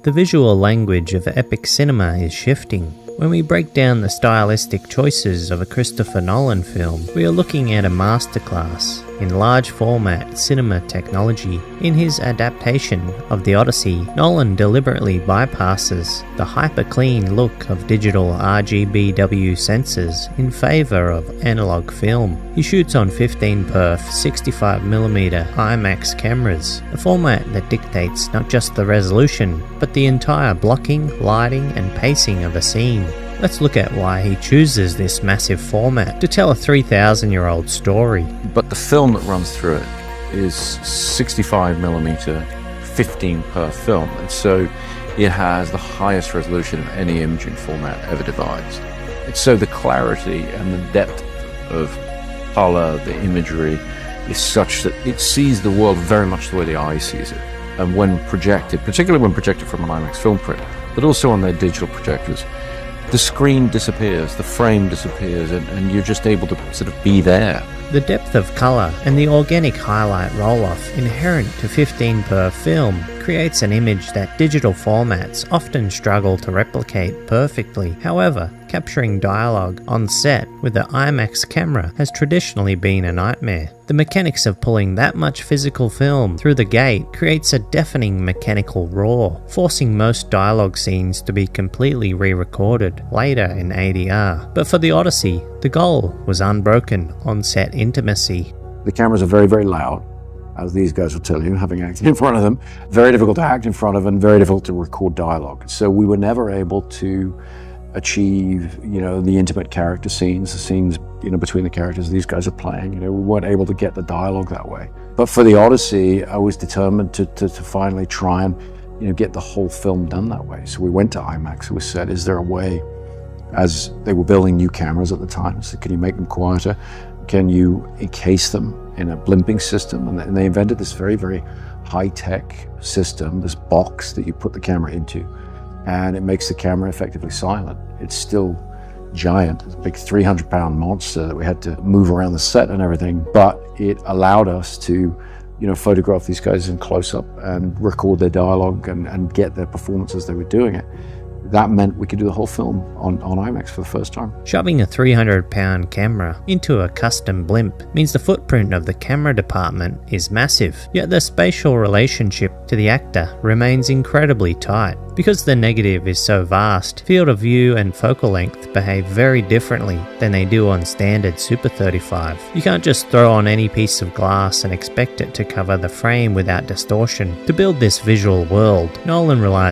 the visual language of epic cinema is shifting. When we break down the stylistic choices of a Christopher Nolan film, we are looking at a masterclass in large format cinema technology. In his adaptation of The Odyssey, Nolan deliberately bypasses the hyper-clean look of digital RGBW sensors in favour of analog film. He shoots on 15-perf 65mm IMAX cameras, a format that dictates not just the resolution, but the entire blocking, lighting and pacing of a scene. Let's look at why he chooses this massive format to tell a 3,000-year-old story. But the film that runs through it is 65mm 15-perf film, and so it has the highest resolution of any imaging format ever devised. And so the clarity and the depth of color, the imagery, is such that it sees the world very much the way the eye sees it. And when projected, particularly when projected from an IMAX film print, but also on their digital projectors, the screen disappears, the frame disappears, and you're just able to sort of be there. The depth of colour and the organic highlight roll-off inherent to 15-perf film creates an image that digital formats often struggle to replicate perfectly. However, capturing dialogue on set with the IMAX camera has traditionally been a nightmare. The mechanics of pulling that much physical film through the gate creates a deafening mechanical roar, forcing most dialogue scenes to be completely re-recorded later in ADR. But for The Odyssey, the goal was unbroken on-set intimacy. The cameras are very, very loud, as these guys will tell you, having acted in front of them. Very difficult to act in front of and very difficult to record dialogue. So we were never able to achieve, the intimate character scenes, the scenes, between the characters these guys are playing. We weren't able to get the dialogue that way. But for The Odyssey, I was determined to finally try and, get the whole film done that way. So we went to IMAX and we said, is there a way, as they were building new cameras at the time, so can you make them quieter? Can you encase them in a blimping system? And they invented this very, very high-tech system, this box that you put the camera into, and it makes the camera effectively silent. It's still giant. It's a big 300-pound monster that we had to move around the set and everything, but it allowed us to, photograph these guys in close-up and record their dialogue and get their performance as they were doing it. That meant we could do the whole film on IMAX for the first time. Shoving a 300-pound camera into a custom blimp means the footprint of the camera department is massive, yet the spatial relationship to the actor remains incredibly tight. Because the negative is so vast, field of view and focal length behave very differently than they do on standard Super 35. You can't just throw on any piece of glass and expect it to cover the frame without distortion. To build this visual world, Nolan relies